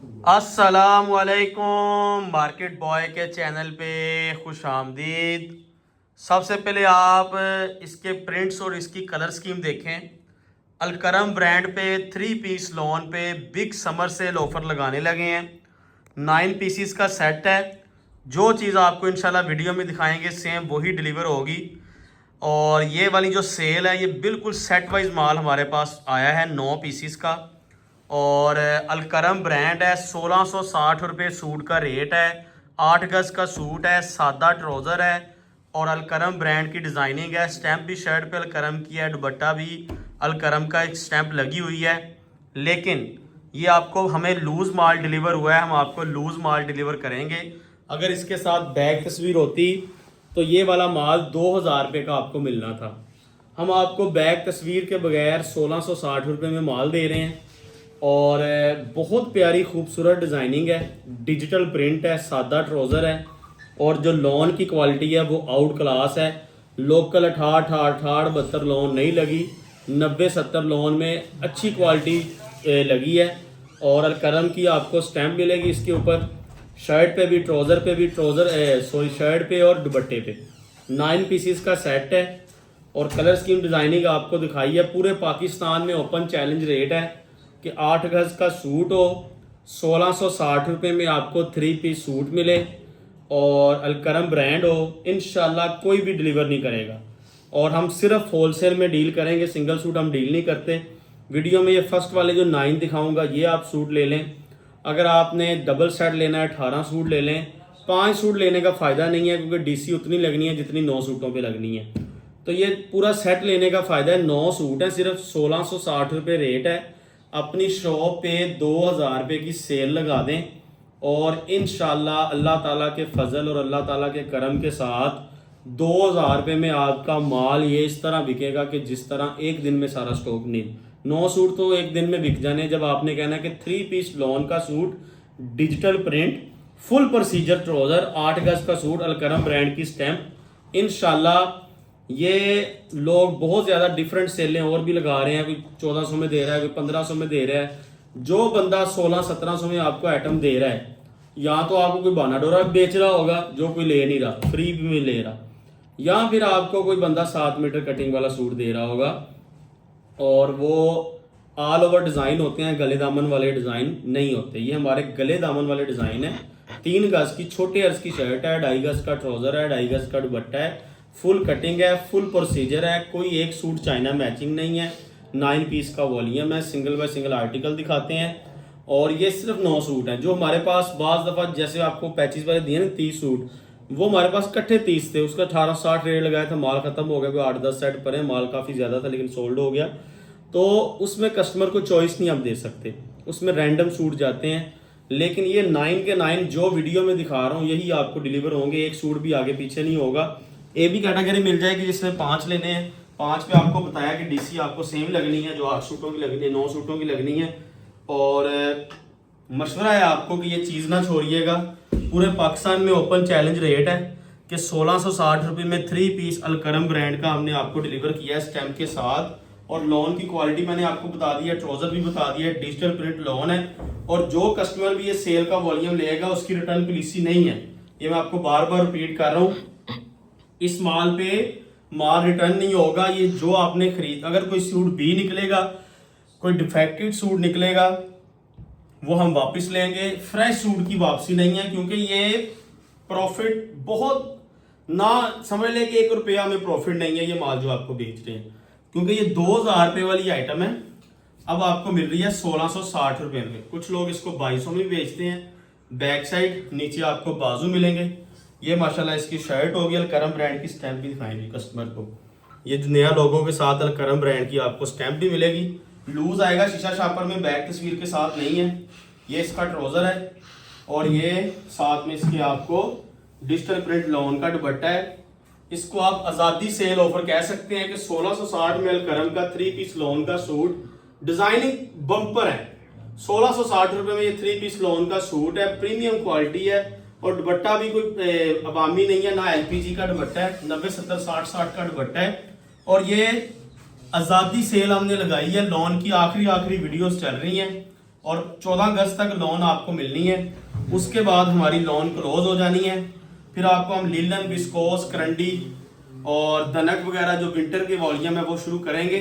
अस्सलामुअलैकुम market boy के channel पे खुश आमदीद। सबसे पहले आप इसके प्रिंट्स और इसकी कलर स्कीम देखें। अलकरम ब्रांड पे 3 पीस लॉन पे बिग समर सेल ऑफ़र लगाने लगे हैं। 9 पीसीस का सेट है। जो चीज़ आपको इंशाल्लाह वीडियो में दिखाएंगे सेम वही डिलीवर होगी। और ये वाली जो सेल है ये बिल्कुल सेट वाइज माल हमारे पास आया है 9 पीसीस का। और अलकरम ब्रांड है। 1660 रुपये सूट का रेट है। 8 गज का सूट है, सादा ट्राउज़र है और अलकरम ब्रांड की डिज़ाइनिंग है। स्टैंप भी शर्ट पे अलकरम की है, दुपट्टा भी अलकरम का एक स्टैंप लगी हुई है। लेकिन ये आपको हमें लूज़ माल डिलीवर हुआ है, हम आपको लूज़ माल डिलीवर करेंगे। अगर इसके साथ बैग तस्वीर होती तो ये वाला माल 2000 रुपये का आपको मिलना था। हम आपको बैग तस्वीर के बगैर 1660 रुपये में माल दे रहे हैं। और बहुत प्यारी खूबसूरत डिज़ाइनिंग है, डिजिटल प्रिंट है, सादा ट्राउज़र है और जो लॉन की क्वालिटी है वो आउट क्लास है। लोकल 68 68 72 लॉन नहीं लगी, 90 70 लॉन में अच्छी क्वालिटी लगी है। और अलकरम की आपको स्टैम्प मिलेगी इसके ऊपर। शर्ट पे भी ट्राउज़र शर्ट पे और दुपट्टे पे 9 पीसीस का सेट है। और कलर स्कीम डिज़ाइनिंग आपको दिखाई है। पूरे पाकिस्तान में ओपन चैलेंज रेट है कि 8 गज का सूट हो, 1660 रुपये में आपको 3 पीस सूट मिले और अलकरम ब्रांड हो, इंशाल्लाह कोई भी डिलीवर नहीं करेगा। और हम सिर्फ होलसेल में डील करेंगे, सिंगल सूट हम डील नहीं करते। वीडियो में ये फर्स्ट वाले जो 9 दिखाऊंगा ये आप सूट ले लें। अगर आपने डबल सेट लेना है 18 सूट ले लें। 5 सूट लेने का फ़ायदा नहीं है क्योंकि डीसी उतनी लगनी है जितनी 9 सूटों पे लगनी है। तो ये पूरा सेट लेने का फ़ायदा है। 9 सूट है, सिर्फ 1660 रुपये रेट है। अपनी शॉप पे 2000 रुपये की सेल लगा दें और इंशाल्लाह अल्लाह ताला के फजल और अल्लाह ताला के करम के साथ 2000 रुपये में आपका माल ये इस तरह बिकेगा कि जिस तरह एक दिन में सारा स्टॉक नहीं। 9 सूट तो एक दिन में बिक जाने। जब आपने कहना कि 3 पीस लॉन का suit, digital print, full procedure trouser, 8 गज का सूट, अलकरम ब्रांड की स्टैंप, इंशाल्लाह ये लोग बहुत ज़्यादा डिफरेंट सेलें और भी लगा रहे हैं। कोई 1400 में दे रहा है, कोई 1500 में दे रहा है। जो बंदा 1600-1700 में आपको आइटम दे रहा है, या तो आपको कोई बाना डोरा बेच रहा होगा जो कोई ले नहीं रहा, फ्री में ले रहा, या फिर आपको कोई बंदा 7 मीटर कटिंग वाला सूट दे रहा होगा। और वो ऑल ओवर डिज़ाइन होते हैं, गले दामन वाले डिज़ाइन नहीं होते। ये हमारे गले दामन वाले डिज़ाइन है। 3 गज की छोटे अर्ज की शर्ट है, 2.5 गज का ट्राउज़र है, 2.5 गज का दुपट्टा है, फुल कटिंग है, फुल प्रोसीजर है। कोई एक सूट चाइना मैचिंग नहीं है। 9 पीस का वॉल्यूम है, सिंगल बाय सिंगल आर्टिकल दिखाते हैं। और ये सिर्फ 9 सूट हैं जो हमारे पास। बाज़ दफ़ा जैसे आपको पैचिस वाले दिए ना 30 सूट, वो हमारे पास इकट्ठे 30 थे, उसका 1860 रेट लगाया था, माल ख़त्म हो गया। कोई 8-10 सेट पर है, माल काफ़ी ज़्यादा था लेकिन सोल्ड हो गया। तो उसमें कस्टमर को चॉइस नहीं आप दे सकते, उसमें रैंडम सूट जाते हैं। लेकिन ये 9 के 9 जो वीडियो में दिखा रहा हूँ यही आपको डिलीवर होंगे। एक सूट भी आगे पीछे नहीं होगा। ए बी कैटेगरी मिल जाएगी जिसमें 5 लेने हैं। 5 पे आपको बताया कि डीसी आपको सेम लगनी है, जो 8 सूटों की लगनी है, 9 सूटों की लगनी है। और मशवरा है आपको कि ये चीज़ ना छोड़िएगा। पूरे पाकिस्तान में ओपन चैलेंज रेट है कि 1660 रुपये में 3 पीस अलकरम ब्रांड का हमने आपको डिलीवर किया है स्टैम्प के साथ। और लॉन की क्वालिटी मैंने आपको बता दी है, ट्राउज़र भी बता दिया है, डिजिटल प्रिंट लॉन है। और जो कस्टमर भी ये सेल का वॉल्यूम लेगा उसकी रिटर्न पॉलिसी नहीं है। ये मैं आपको बार बार रिपीट कर रहा हूँ। इस माल पे माल रिटर्न नहीं होगा। ये जो आपने खरीद, अगर कोई सूट भी निकलेगा, कोई डिफेक्टेड सूट निकलेगा, वो हम वापस लेंगे। फ्रेश सूट की वापसी नहीं है क्योंकि ये प्रॉफिट बहुत ना समझ ले कि 1 रुपया में प्रॉफिट नहीं है ये माल जो आपको बेच रहे हैं। क्योंकि ये 2000 रुपये वाली आइटम है, अब आपको मिल रही है 1660 रुपये में। कुछ लोग इसको 2200 में बेचते हैं। बैक साइड नीचे आपको बाजू मिलेंगे। ये माशाल्लाह इसकी शर्ट होगी, अलकरम ब्रांड की स्टैंप भी दिखाएंगे कस्टमर को। ये जो नया लोगों के साथ अलकरम ब्रांड की आपको स्टैंप भी मिलेगी। लूज आएगा शीशा शापर में, बैक तस्वीर के साथ नहीं है। ये इसका ट्राउज़र है और ये साथ में इसके आपको डिजिटल प्रिंट लॉन का दुपट्टा है। इसको आप आज़ादी सेल ऑफर कह सकते हैं कि 1660 में अलकरम का 3 पीस लॉन का सूट, डिजाइनिंग बम्पर है। 1660 रुपये में ये 3 पीस लॉन का सूट है, प्रीमियम क्वालिटी है। और दुपट्टा भी कोई अवामी नहीं है, ना एलपीजी का दुपट्टा है, 90 70 60 60 का दुपट्टा है। और ये आज़ादी सेल हमने लगाई है, लॉन की आखिरी वीडियोस चल रही हैं। और 14 अगस्त तक लोन आपको मिलनी है। उसके बाद हमारी लोन क्लोज हो जानी है। फिर आपको हम लीलन, विस्कोस, करंडी और दनक वगैरह जो विंटर के वॉल्यूम है वो शुरू करेंगे।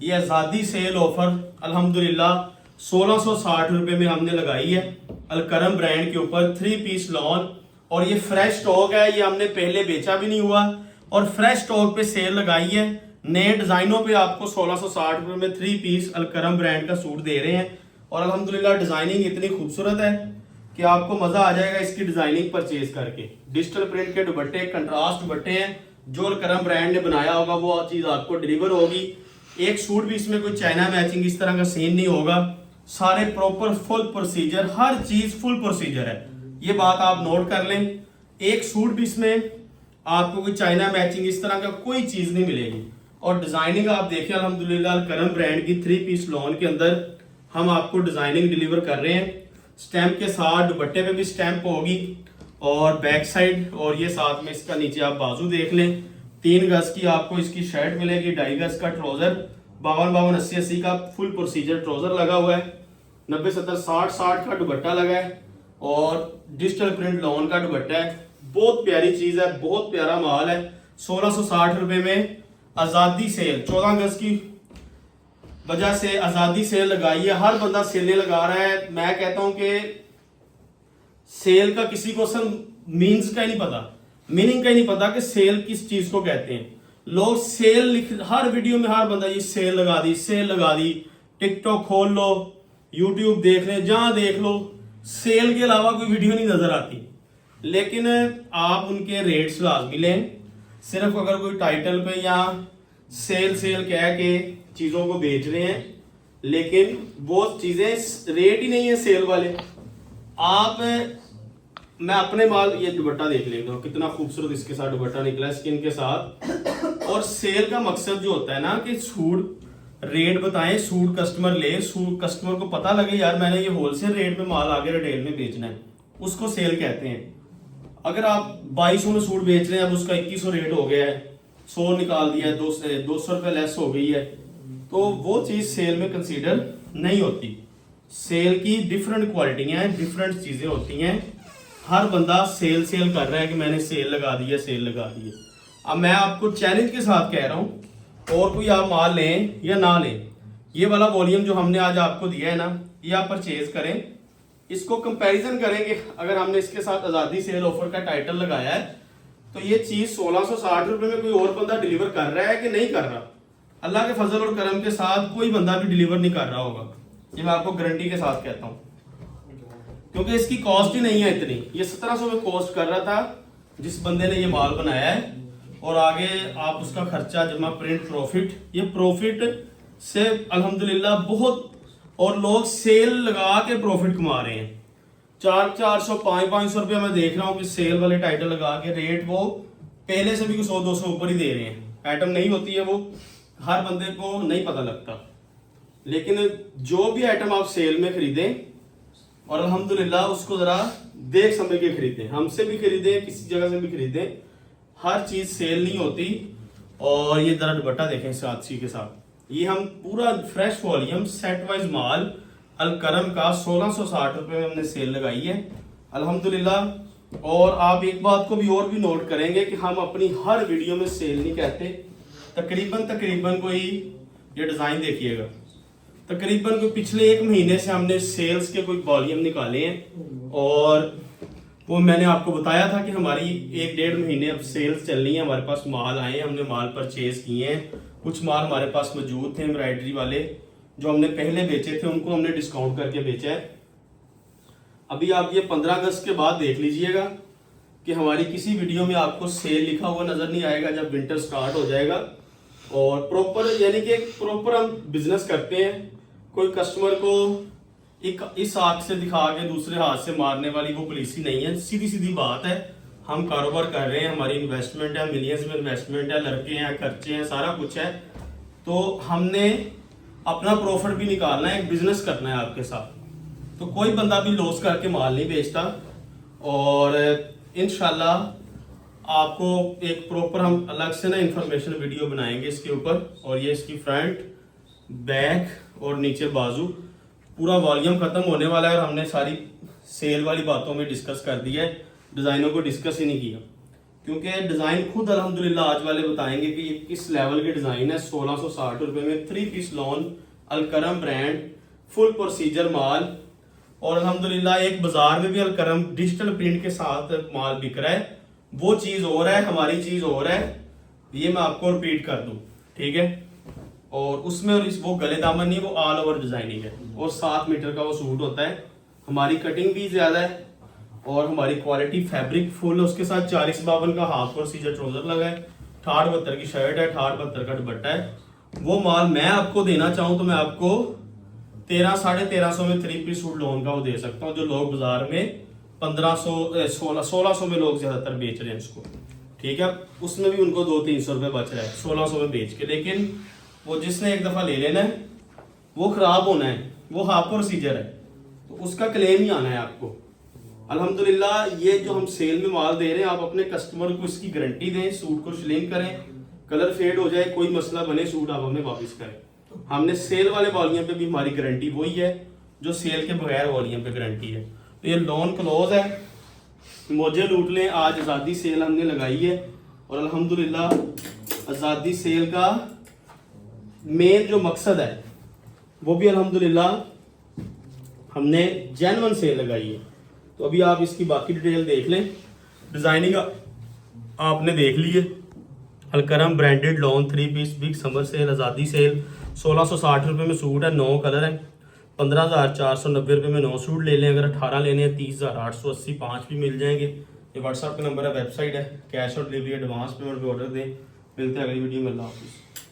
ये आज़ादी सेल ऑफर अल्हम्दुलिल्लाह 1660 रुपये में हमने लगाई है अलकरम ब्रांड के ऊपर 3 पीस लॉन। और ये फ्रेश स्टॉक है, ये हमने पहले बेचा भी नहीं हुआ और फ्रेश स्टॉक पे सेल लगाई है। नए डिजाइनों पे आपको 1660 रुपये में 3 पीस अलकरम ब्रांड का सूट दे रहे हैं। और अल्हम्दुलिल्लाह डिजाइनिंग इतनी खूबसूरत है कि आपको मजा आ जाएगा इसकी डिजाइनिंग परचेज करके। डिजिटल प्रिंट के दुपट्टे, कंट्रास्ट दुपट्टे हैं, जो अलकरम ब्रांड ने बनाया होगा वो चीज आपको डिलीवर होगी। एक सूट भी इसमें कोई चाइना मैचिंग इस तरह का सीन नहीं होगा, सारे प्रॉपर फुल प्रोसीजर, हर चीज फुल प्रोसीजर है, ये बात आप नोट कर लें। एक सूट भी इसमें आपको कोई चाइना मैचिंग इस तरह का कोई चीज नहीं मिलेगी। और डिजाइनिंग आप देखिए अल्हम्दुलिल्लाह अलकरम ब्रांड की 3 पीस लॉन के अंदर हम आपको डिजाइनिंग डिलीवर कर रहे हैं। स्टैंप के साथ दुपट्टे पे भी स्टैंप होगी और बैक साइड, और ये साथ में इसका नीचे आप बाजू देख लें। 3 गज की आपको इसकी शर्ट मिलेगी, 2.5 गज का ट्राउजर, 52 80 का फुल प्रोसीजर ट्राउजर लगा हुआ है, 90 70 60 का दुपट्टा लगा है और डिजिटल प्रिंट लॉन का दुपट्टा है। बहुत प्यारी चीज है, बहुत प्यारा माल है। 1660 रुपए में आजादी सेल, 14 अगस्त की वजह से आजादी सेल लगाई है। हर बंदा सेलें लगा रहा है। मैं कहता हूं कि सेल का किसी को असल मीन्स का ही नहीं पता, मीनिंग का ही नहीं पता कि सेल किस चीज को कहते हैं। लोग सेल लिख, हर वीडियो में हर बंदा ये सेल लगा दी, सेल लगा दी। टिकटॉक खोल लो, यूट्यूब देख ले, जहां देख लो सेल के अलावा कोई वीडियो नहीं नजर आती। लेकिन आप उनके रेट्स लाजमी लें। सिर्फ अगर कोई टाइटल पे या सेल सेल कह के चीजों को बेच रहे हैं, लेकिन वो चीजें रेट ही नहीं है सेल वाले। आप, मैं अपने माल, ये दुपट्टा देख लेंगे कितना खूबसूरत इसके साथ दुपट्टा निकला है स्किन के साथ। और सेल का मकसद जो होता है ना कि सूट रेट बताएं, सूट कस्टमर ले, सूट कस्टमर को पता लगे यार मैंने ये होलसेल रेट में माल आगे रिटेल में बेचना है, उसको सेल कहते हैं। अगर आप 2200 में सूट बेच रहे हैं, अब उसका 2100 रेट हो गया है, 100 निकाल दिया है, 200 रुपये लेस हो गई है, तो वो चीज सेल में कंसीडर नहीं होती। सेल की डिफरेंट क्वालिटियां हैं, डिफरेंट चीजें होती हैं। हर बंदा सेल सेल कर रहा है कि मैंने सेल लगा दी है, सेल लगा दी है। अब मैं आपको चैलेंज के साथ कह रहा हूं, और कोई आप माल लें या ना लें, ये वाला वॉल्यूम जो हमने आज आपको दिया है ना, ये आप परचेज करें, इसको कंपैरिजन करेंगे। अगर हमने इसके साथ आजादी सेल ऑफर का टाइटल लगाया है तो ये चीज 1660 रुपए में कोई और बंदा डिलीवर कर रहा है कि नहीं कर रहा। अल्लाह के फजल और करम के साथ कोई बंदा भी डिलीवर नहीं कर रहा होगा, ये मैं आपको गारंटी के साथ कहता हूँ, क्योंकि इसकी कॉस्ट ही नहीं है इतनी। ये 1700 में कॉस्ट कर रहा था जिस बंदे ने ये माल बनाया है, और आगे आप उसका खर्चा जमा प्रिंट प्रॉफिट, ये प्रॉफिट से अल्हम्दुलिल्लाह बहुत, और लोग सेल लगा के प्रॉफिट कमा रहे हैं। 400 500 रुपये मैं देख रहा हूँ कि सेल वाले टाइटल लगा के रेट वो पहले से भी 100-200 ऊपर ही दे रहे हैं। आइटम नहीं होती है वो, हर बंदे को नहीं पता लगता। लेकिन जो भी आइटम आप सेल में खरीदें, और अल्हम्दुलिल्लाह उसको जरा देख समझ के खरीदें, हमसे भी खरीदें, किसी जगह से भी खरीदें, हर चीज सेल नहीं होती। और ये जरा दुपट्टा देखें साथी के साथ, ये हम पूरा फ्रेश वॉल्यूम सेट वाइज माल अलकरम का 1660 रुपये में हमने सेल लगाई है अल्हम्दुलिल्लाह। और आप एक बात को भी और भी नोट करेंगे कि हम अपनी हर वीडियो में सेल नहीं कहते। तकरीबन कोई, ये डिजाइन देखिएगा, तकरीबन कोई पिछले 1 महीने से हमने सेल्स के कोई वॉल्यूम निकाले हैं, और वो मैंने आपको बताया था कि हमारी 1-1.5 महीने अब सेल्स चल रही है। हमारे पास माल आए, हमने माल परचेज किए हैं, कुछ माल हमारे पास मौजूद थे एम्ब्रॉयडरी वाले जो हमने पहले बेचे थे, उनको हमने डिस्काउंट करके बेचा है। अभी आप ये 15 अगस्त के बाद देख लीजिएगा कि हमारी किसी वीडियो में आपको सेल लिखा हुआ नजर नहीं आएगा जब विंटर स्टार्ट हो जाएगा। और प्रॉपर, यानी कि प्रॉपर हम बिजनेस करते हैं। कोई कस्टमर को एक इस हाथ से दिखा के दूसरे हाथ से मारने वाली वो पॉलिसी नहीं है, सीधी सीधी बात है। हम कारोबार कर रहे हैं, हमारी इन्वेस्टमेंट है, मिलियंस में इन्वेस्टमेंट है, लड़के हैं, खर्चे हैं, सारा कुछ है, तो हमने अपना प्रॉफिट भी निकालना है, एक बिजनेस करना है आपके साथ। तो कोई बंदा भी लॉस करके माल नहीं बेचता। और इंशाल्लाह आपको एक प्रॉपर हम अलग से ना इंफॉर्मेशन वीडियो बनाएंगे इसके ऊपर। और ये इसकी फ्रंट, बैक और नीचे बाजू पूरा वॉल्यूम ख़त्म होने वाला है और हमने सारी सेल वाली बातों में डिस्कस कर दिया है, डिज़ाइनों को डिस्कस ही नहीं किया, क्योंकि डिज़ाइन खुद अल्हम्दुलिल्लाह आज वाले बताएंगे कि ये किस लेवल के डिज़ाइन है। 1660 रुपये में 3 piece lawn, Alkaram brand, full procedure माल। और अल्हम्दुलिल्लाह एक बाजार में भी अलकरम डिजिटल प्रिंट के साथ माल बिक रहा है, वो चीज़ और है, हमारी चीज़ और है, ये मैं आपको रिपीट कर दूँ, ठीक है। और उसमें और वो गले दामन नहीं, वो ऑल ओवर डिज़ाइनिंग है और 7 मीटर का वो सूट होता है। हमारी कटिंग भी ज़्यादा है और हमारी क्वालिटी फैब्रिक फुल है, उसके साथ 40-52 का हाफ प्रोसीजर ट्राउजर लगा है, 68-72 की शर्ट है, 68-72 का दुपट्टा है। वो माल मैं आपको देना चाहूँ तो मैं आपको 1300-1350 में 3 पीस सूट लोन का वो दे सकता हूँ, जो लोग बाजार में 1600 में लोग ज़्यादातर बेच रहे हैं इसको, ठीक है। उसमें भी उनको 200-300 रुपये बच रहा है 1600 में बेच के, लेकिन वो जिसने एक दफ़ा ले लेना है वो ख़राब होना है, वो हाफ प्रोसीजर है, तो उसका क्लेम ही आना है आपको। अल्हम्दुलिल्लाह ये जो हम सेल में माल दे रहे हैं, आप अपने कस्टमर को इसकी गारंटी दें, सूट को श्लिंक करें, कलर फेड हो जाए, कोई मसला बने, सूट आप हमें वापस करें। हमने सेल वाले वॉल्यूम पे भी हमारी गारंटी वही है जो सेल के बगैर वॉल्यूम पे गारंटी है। तो ये लोन क्लोज है, मौजे लूट लें। आज आज़ादी सेल हमने लगाई है और अल्हम्दुलिल्लाह आज़ादी सेल का मेन जो मकसद है वो भी अल्हम्दुलिल्लाह हमने जेन्युइन सेल लगाई है। तो अभी आप इसकी बाकी डिटेल देख लें। डिज़ाइनिंग आपने देख ली है, Alkaram branded lawn 3 piece big summer sale, आज़ादी सेल, 1660 रुपये में सूट है, 9 कलर है, 15,490 रुपये में 9 सूट ले लें। अगर 18 लेने हैं 30,880, 5 भी मिल जाएंगे। ये व्हाट्सएप का नंबर है, वेबसाइट है, कैश और डिलीवरी एडवांस पेमेंट पे ऑर्डर दें। मिलते हैं अगली वीडियो में, अल्लाह हाफिज़।